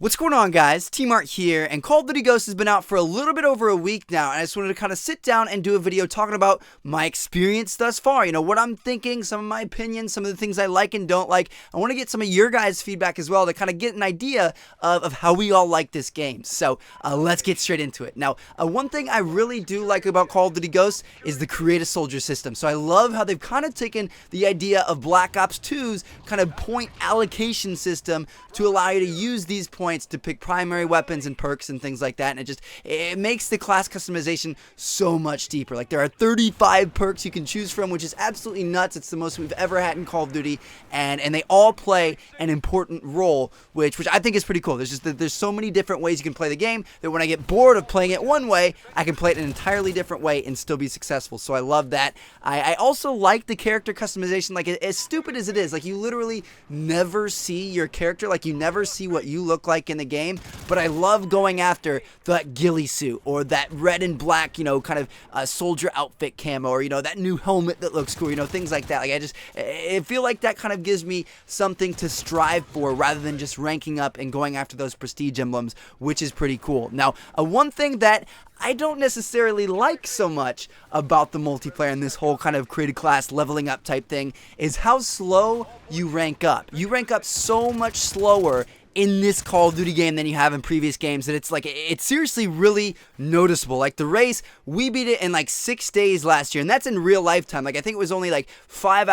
What's going on, guys? T-Mart here, and Call of Duty Ghosts has been out for a little bit over a week now, and I just wanted to kind of sit down and do a video talking about my experience thus far. You know, what I'm thinking, some of my opinions, some of the things I like and don't like. I want to get some of your guys' feedback as well to kind of get an idea of how we all like this game. So, let's get straight into it. Now, one thing I really do like about Call of Duty Ghosts is the Create a Soldier system. So I love how they've kind of taken the idea of Black Ops 2's kind of point allocation system to allow you to use these points to pick primary weapons and perks and things like that, and it makes the class customization so much deeper. Like, there are 35 perks you can choose from, which is absolutely nuts. It's the most we've ever had in Call of Duty, and they all play an important role, which I think is pretty cool. There's so many different ways you can play the game that when I get bored of playing it one way, I can play it an entirely different way and still be successful. So I love that. I also like the character customization. Like, as stupid as it is, like, you literally never see your character, like, you never see what you look like in the game, but I love going after that ghillie suit or that red and black, you know, kind of soldier outfit camo, or, you know, that new helmet that looks cool, you know, things like that. Like, I feel like that kind of gives me something to strive for rather than just ranking up and going after those prestige emblems, which is pretty cool. Now, one thing that I don't necessarily like so much about the multiplayer and this whole kind of created class leveling up type thing is how slow you rank up. You rank up so much slower in this Call of Duty game than you have in previous games that it's seriously really noticeable. Like, the race, we beat it in like 6 days last year, and that's in real life time. Like, I think it was only like 5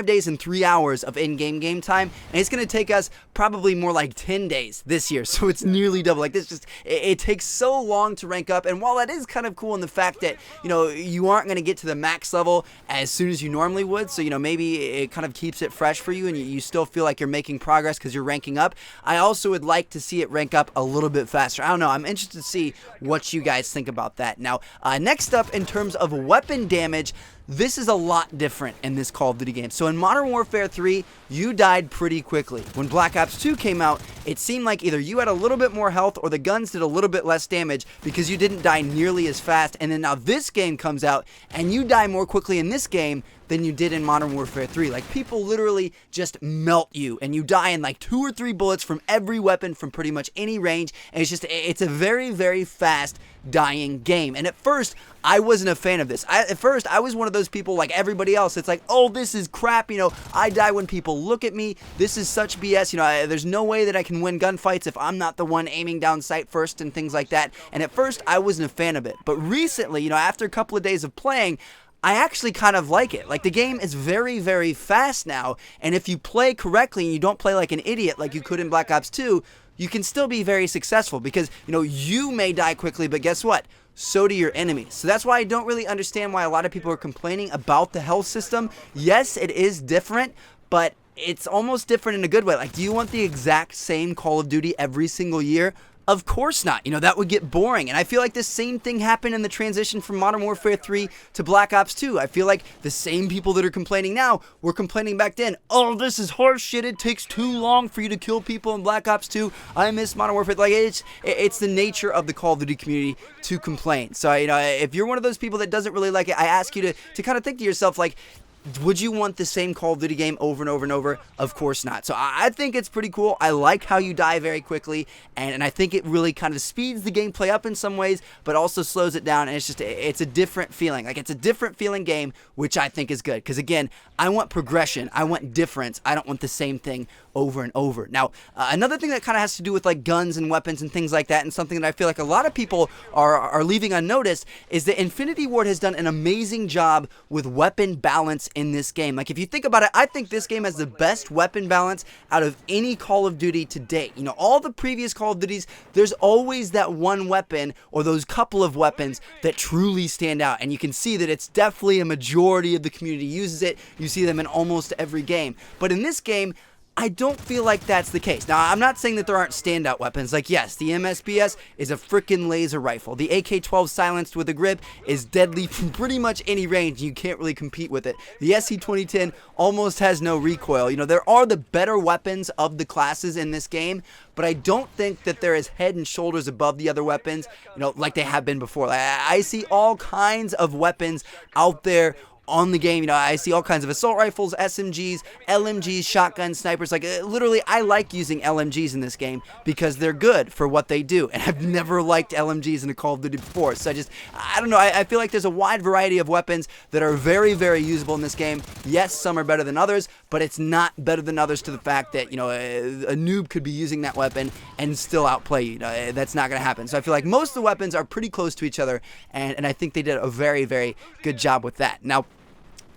days and 3 hours of in-game game time, and it's going to take us probably more like 10 days this year, so it's nearly double. Like, it takes so long to rank up, and while that is kind of cool in the fact that, you know, you aren't going to get to the max level as soon as you normally would, so, you know, maybe it kind of keeps it fresh for you and you still feel like you're making progress because you're ranking up. I also would like to see it rank up a little bit faster. I don't know. I'm interested to see what you guys think about that. Now, next up, in terms of weapon damage, this is a lot different in this Call of Duty game. So in Modern Warfare 3, you died pretty quickly. When Black Ops 2 came out, it seemed like either you had a little bit more health or the guns did a little bit less damage because you didn't die nearly as fast. And then now this game comes out and you die more quickly in this game than you did in Modern Warfare 3. Like, people literally just melt you and you die in like 2 or 3 bullets from every weapon from pretty much any range, and it's a very, very fast dying game. And at first, I wasn't a fan of this. At first, I was one of those people like everybody else. It's like, oh, this is crap, you know, I die when people look at me. This is such BS, you know, there's no way that I can win gunfights if I'm not the one aiming down sight first and things like that. And at first, I wasn't a fan of it. But recently, you know, after a couple of days of playing, I actually kind of like it. Like, the game is very, very fast now, and if you play correctly and you don't play like an idiot like you could in Black Ops 2, you can still be very successful because, you know, you may die quickly, but guess what? So do your enemies. So that's why I don't really understand why a lot of people are complaining about the health system. Yes, it is different, but it's almost different in a good way. Like, do you want the exact same Call of Duty every single year? Of course not. You know, that would get boring. And I feel like the same thing happened in the transition from Modern Warfare 3 to Black Ops 2. I feel like the same people that are complaining now were complaining back then. Oh, this is horse shit. It takes too long for you to kill people in Black Ops 2. I miss Modern Warfare. Like, it's the nature of the Call of Duty community to complain. So, you know, if you're one of those people that doesn't really like it, I ask you to kind of think to yourself, like, would you want the same Call of Duty game over and over and over? Of course not. So I think it's pretty cool. I like how you die very quickly, and I think it really kind of speeds the gameplay up in some ways, but also slows it down, and it's a different feeling. Like, it's a different feeling game, which I think is good. Because, again, I want progression. I want difference. I don't want the same thing over and over. Now, another thing that kind of has to do with, like, guns and weapons and things like that, and something that I feel like a lot of people are leaving unnoticed, is that Infinity Ward has done an amazing job with weapon balance in this game. Like, if you think about it, I think this game has the best weapon balance out of any Call of Duty to date. You know, all the previous Call of Duties, there's always that one weapon or those couple of weapons that truly stand out, and you can see that it's definitely a majority of the community uses it. You see them in almost every game. But in this game, I don't feel like that's the case. Now, I'm not saying that there aren't standout weapons. Like, yes, the MSBS is a freaking laser rifle. The AK-12 silenced with a grip is deadly from pretty much any range. You can't really compete with it. The SC-2010 almost has no recoil. You know, there are the better weapons of the classes in this game, but I don't think that they're as head and shoulders above the other weapons, you know, like they have been before. Like, I see all kinds of weapons out there on the game. You know, I see all kinds of assault rifles, SMGs, LMGs, shotguns, snipers. Like, literally, I like using LMGs in this game because they're good for what they do. And I've never liked LMGs in a Call of Duty before. So I don't know. I feel like there's a wide variety of weapons that are very, very usable in this game. Yes, some are better than others, but it's not better than others to the fact that, you know, a noob could be using that weapon and still outplay you. That's not going to happen. So I feel like most of the weapons are pretty close to each other, and I think they did a very, very good job with that. Now,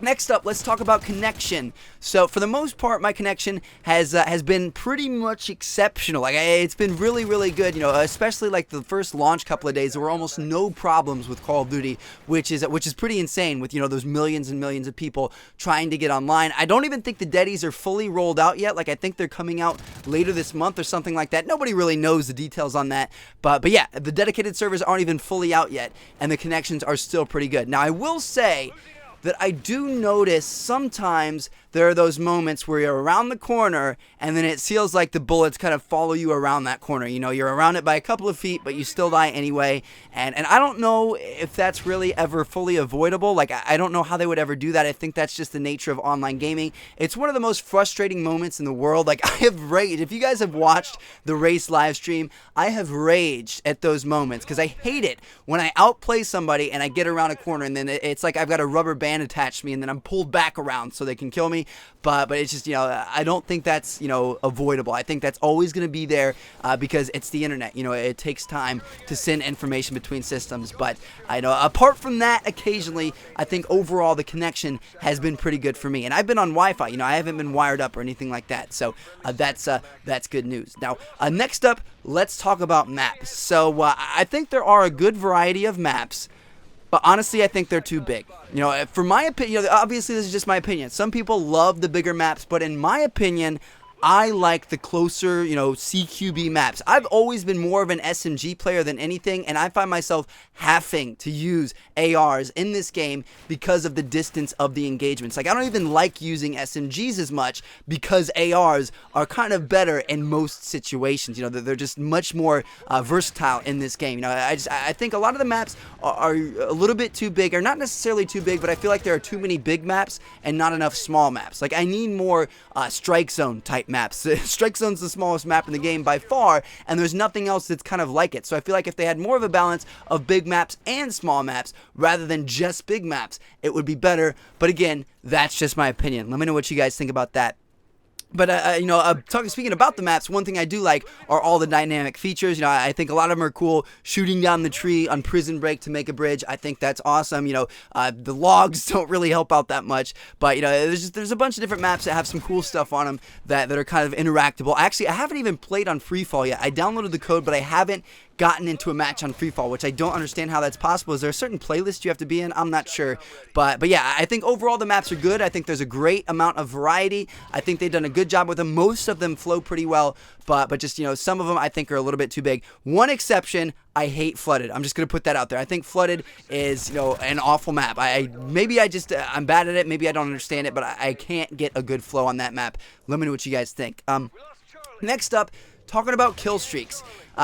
next up, let's talk about connection. So for the most part, my connection has been pretty much exceptional. Like, it's been really, really good. You know, especially like the first launch couple of days, there were almost no problems with Call of Duty, which is pretty insane. With, you know, those millions and millions of people trying to get online. I don't even think the Deadies are fully rolled out yet. Like, I think they're coming out later this month or something like that. Nobody really knows the details on that. But yeah, the dedicated servers aren't even fully out yet, and the connections are still pretty good. Now, I will say that I do notice sometimes there are those moments where you're around the corner and then it feels like the bullets kind of follow you around that corner. You know, you're around it by a couple of feet, but you still die anyway. And I don't know if that's really ever fully avoidable. Like, I don't know how they would ever do that. I think that's just the nature of online gaming. It's one of the most frustrating moments in the world. Like, I have raged. If you guys have watched the race live stream, I have raged at those moments because I hate it when I outplay somebody and I get around a corner and then it's like I've got a rubber band attached to me and then I'm pulled back around so they can kill me. But it's just, you know, I don't think that's, you know, avoidable. I think that's always going to be there because it's the internet. You know, it takes time to send information between systems. But I know apart from that, occasionally, I think overall the connection has been pretty good for me. And I've been on Wi-Fi. You know, I haven't been wired up or anything like that. So that's good news. Now, next up, let's talk about maps. So I think there are a good variety of maps. But honestly, I think they're too big. You know, for my opinion, you know, obviously this is just my opinion. Some people love the bigger maps, but in my opinion, I like the closer, you know, CQB maps. I've always been more of an SMG player than anything, and I find myself having to use ARs in this game because of the distance of the engagements. Like, I don't even like using SMGs as much because ARs are kind of better in most situations. You know, they're just much more versatile in this game. You know, I think a lot of the maps are a little bit too big, or not necessarily too big, but I feel like there are too many big maps and not enough small maps. Like, I need more strike zone type maps. Strike Zone's the smallest map in the game by far, and there's nothing else that's kind of like it. So I feel like if they had more of a balance of big maps and small maps rather than just big maps, it would be better. But again, that's just my opinion. Let me know what you guys think about that. But, you know, speaking about the maps, one thing I do like are all the dynamic features. You know, I think a lot of them are cool. Shooting down the tree on Prison Break to make a bridge, I think that's awesome. You know, the logs don't really help out that much. But, you know, there's a bunch of different maps that have some cool stuff on them that are kind of interactable. Actually, I haven't even played on Free Fall yet. I downloaded the code, but I haven't gotten into a match on Free Fall, which I don't understand how that's possible. Is there a certain playlist you have to be in? I'm not sure. But yeah, I think overall the maps are good. I think there's a great amount of variety. I think they've done a good job with them. Most of them flow pretty well, but just, you know, some of them I think are a little bit too big. One exception, I hate Flooded. I'm just going to put that out there. I think Flooded is, you know, an awful map. I'm bad at it. Maybe I don't understand it, but I can't get a good flow on that map. Let me know what you guys think. Next up, talking about kill streaks.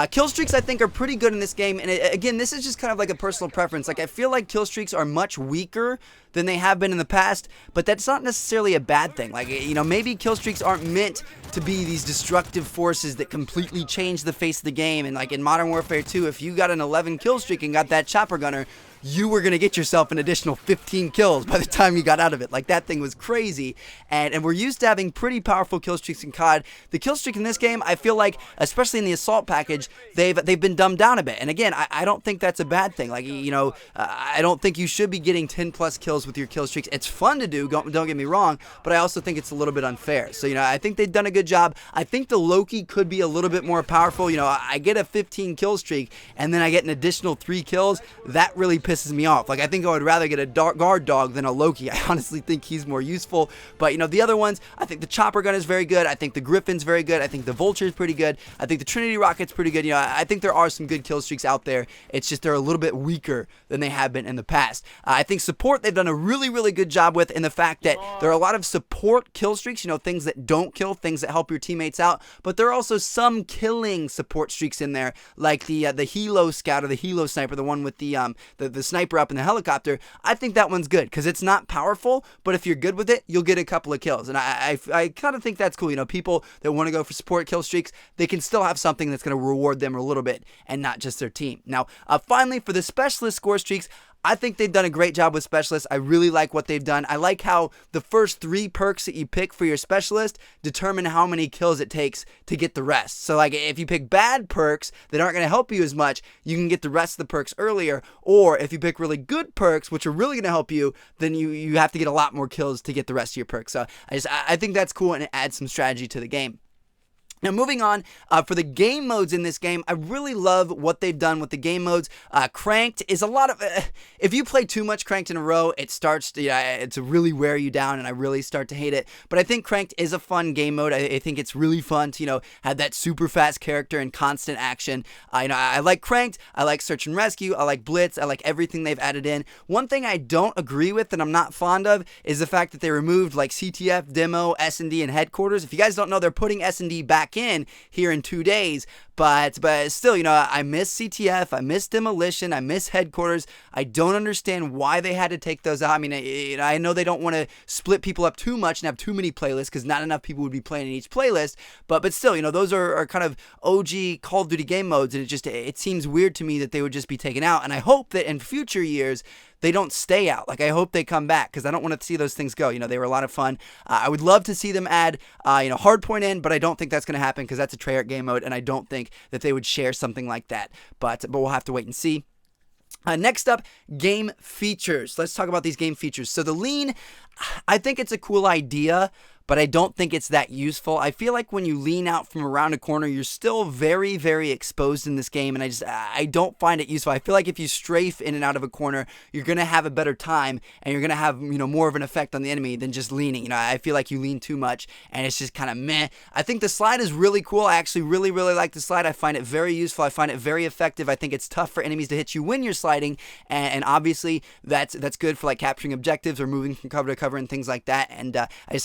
Kill streaks, I think, are pretty good in this game. And again, this is just kind of like a personal preference. Like, I feel like kill streaks are much weaker than they have been in the past, but that's not necessarily a bad thing. Like, you know, maybe kill streaks aren't meant to be these destructive forces that completely change the face of the game. And like in Modern Warfare 2, if you got an 11 kill streak and got that chopper gunner, you were going to get yourself an additional 15 kills by the time you got out of it. Like, that thing was crazy. And we're used to having pretty powerful kill streaks in COD. The kill streak in this game, I feel like, especially in the assault package, they've been dumbed down a bit. And again, I don't think that's a bad thing. Like, you know, I don't think you should be getting 10 plus kills with your kill streaks. It's fun to do, don't get me wrong, but I also think it's a little bit unfair. So, you know, I think they've done a good job. I think the Loki could be a little bit more powerful. You know, I get a 15 kill streak and then I get an additional 3 kills. That really pisses me off. Like, I think I would rather get a guard dog than a Loki. I honestly think he's more useful. But, you know, the other ones, I think the chopper gun is very good. I think the Griffin's very good. I think the Vulture is pretty good. I think the Trinity Rocket's pretty good. You know, I think there are some good kill streaks out there. It's just they're a little bit weaker than they have been in the past. I think support, they've done a really, really good job with in the fact that there are a lot of support kill streaks, things that don't kill, things that help your teammates out, but there are also some killing support streaks in there, like the Helo Scout or the Helo Sniper, the one with the sniper up in the helicopter. I think that one's good because it's not powerful, but if you're good with it, you'll get a couple of kills, and I kind of think that's cool. People that want to go for support kill streaks, they can still have something that's going to reward them a little bit and not just their team. Now, finally, for the specialist score streaks, I think they've done a great job with specialists. I really like what they've done. I like how the first 3 perks that you pick for your specialist determine how many kills it takes to get the rest. So like if you pick bad perks that aren't going to help you as much, you can get the rest of the perks earlier. Or if you pick really good perks, which are really going to help you, then you have to get a lot more kills to get the rest of your perks. So I think that's cool, and it adds some strategy to the game. Now, moving on, for the game modes in this game, I really love what they've done with the game modes. Cranked is a lot of... if you play too much Cranked in a row, it starts to really wear you down, and I really start to hate it. But I think Cranked is a fun game mode. I think it's really fun to, have that super fast character and constant action. I like Cranked. I like Search and Rescue. I like Blitz. I like everything they've added in. One thing I don't agree with and I'm not fond of is the fact that they removed like CTF, Demo, S&D, and Headquarters. If you guys don't know, they're putting S&D back in here in 2 days, but still, I miss CTF, I miss Demolition, I miss Headquarters. I don't understand why they had to take those out. I mean, I know they don't want to split people up too much and have too many playlists because not enough people would be playing in each playlist, but still, those are kind of OG Call of Duty game modes, and it seems weird to me that they would just be taken out, and I hope that in future years they don't stay out. Like, I hope they come back because I don't want to see those things go. They were a lot of fun. I would love to see them add, Hardpoint in, but I don't think that's going to happen because that's a Treyarch game mode, and I don't think that they would share something like that. But we'll have to wait and see. Next up, game features. Let's talk about these game features. So the lean, I think it's a cool idea, but I don't think it's that useful. I feel like when you lean out from around a corner, you're still very, very exposed in this game, and I don't find it useful. I feel like if you strafe in and out of a corner, you're going to have a better time, and you're going to have, more of an effect on the enemy than just leaning. I feel like you lean too much, and it's just kind of meh. I think the slide is really cool. I actually really, really like the slide. I find it very useful. I find it very effective. I think it's tough for enemies to hit you when you're sliding, and obviously that's good for like capturing objectives or moving from cover to cover and things like that, and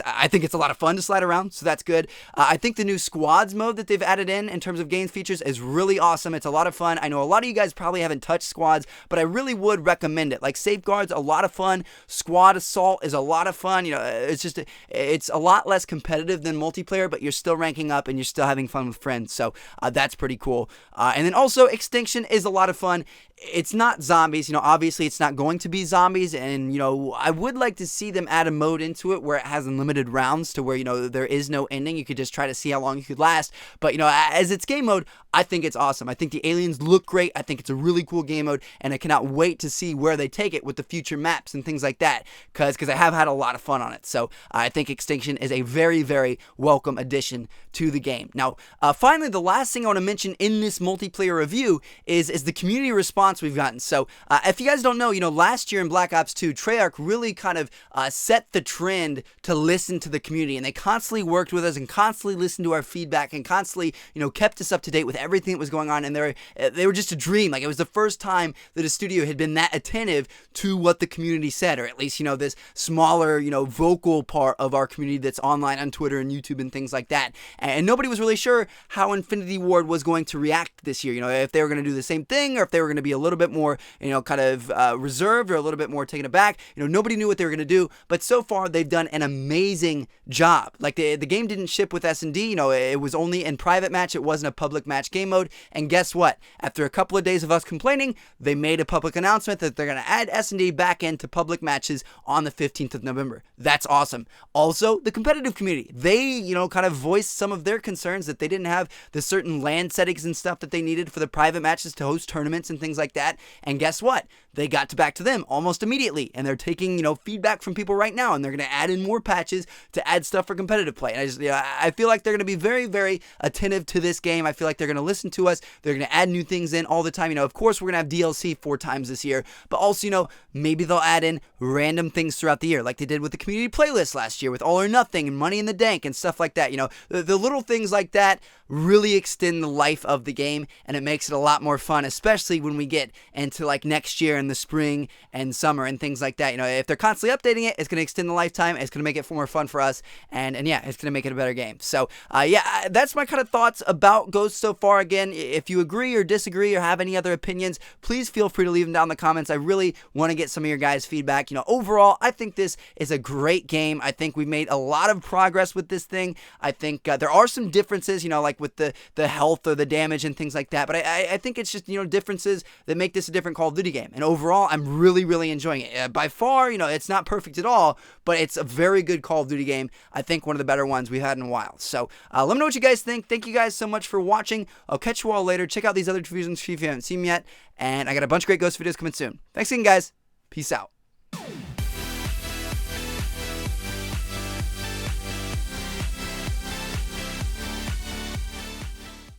I think it's a lot of fun to slide around, so that's good. I think the new squads mode that they've added in terms of games features is really awesome. It's a lot of fun. I know a lot of you guys probably haven't touched squads, but I really would recommend it. Like Safeguard's a lot of fun. Squad Assault is a lot of fun. It's a lot less competitive than multiplayer, but you're still ranking up and you're still having fun with friends, so that's pretty cool. And then also Extinction is a lot of fun. It's not zombies, obviously it's not going to be zombies, and I would like to see them add a mode into it where it has unlimited rounds to where there is no ending. You could just try to see how long you could last, but as its game mode, I think it's awesome. I think the aliens look great. I think it's a really cool game mode, and I cannot wait to see where they take it with the future maps and things like that, because I have had a lot of fun on it. So I think Extinction is a very, very welcome addition to the game. Now, finally, the last thing I want to mention in this multiplayer review is the community response we've gotten. So if you guys don't know, last year in Black Ops 2, Treyarch really kind of set the trend to listen to the community, and they constantly worked with us and constantly listened to our feedback and constantly, kept us up to date with everything that was going on, and they were just a dream. Like, it was the first time that a studio had been that attentive to what the community said, or at least, this smaller, vocal part of our community that's online on Twitter and YouTube and things like that. And nobody was really sure how Infinity Ward was going to react this year, if they were going to do the same thing or if they were going to be a little bit more, kind of reserved or a little bit more taken aback. Nobody knew what they were going to do, but so far they've done an amazing job. Like, the game didn't ship with S&D, it was only in private match. It wasn't a public match game mode, and guess what? After a couple of days of us complaining, they made a public announcement that they're going to add S&D back into public matches on the 15th of November. That's awesome. Also, the competitive community, they, kind of voiced some of their concerns that they didn't have the certain land settings and stuff that they needed for the private matches to host tournaments and things like that. And guess what? They got back to them almost immediately, and they're taking, feedback from people right now, and they're going to add in more patches to add stuff for competitive play. And I feel like they're going to be very, very attentive to this game. I feel like they're going to listen to us. They're going to add new things in all the time. Of course, we're going to have DLC 4 times this year, but also, maybe they'll add in random things throughout the year, like they did with the community playlist last year with All or Nothing and Money in the Dank and stuff like that. The little things like that really extend the life of the game, and it makes it a lot more fun, especially when we get into like next year in the spring and summer and things like that. You know, if they're constantly updating it, it's going to extend the lifetime. It's going to make it more fun for us, and yeah, it's going to make it a better game. So yeah, that's my kind of thoughts about Ghost so far. Again, if you agree or disagree or have any other opinions, please feel free to leave them down in the comments. I really want to get some of your guys' feedback. You know, overall, I think this is a great game. I think we've made a lot of progress with this thing. I think there are some differences, you know, like with the health or the damage and things like that, but I think it's just, you know, differences that make this a different Call of Duty game. And overall, I'm really enjoying it. By far, you know, it's not perfect at all, but it's a very good Call of Duty game. I think one of the better ones we've had in a while. So let me know what you guys think. Thank you guys so much for watching. I'll catch you all later. Check out these other reviews if you haven't seen them yet. And I got a bunch of great Ghost videos coming soon. Thanks again, guys. Peace out.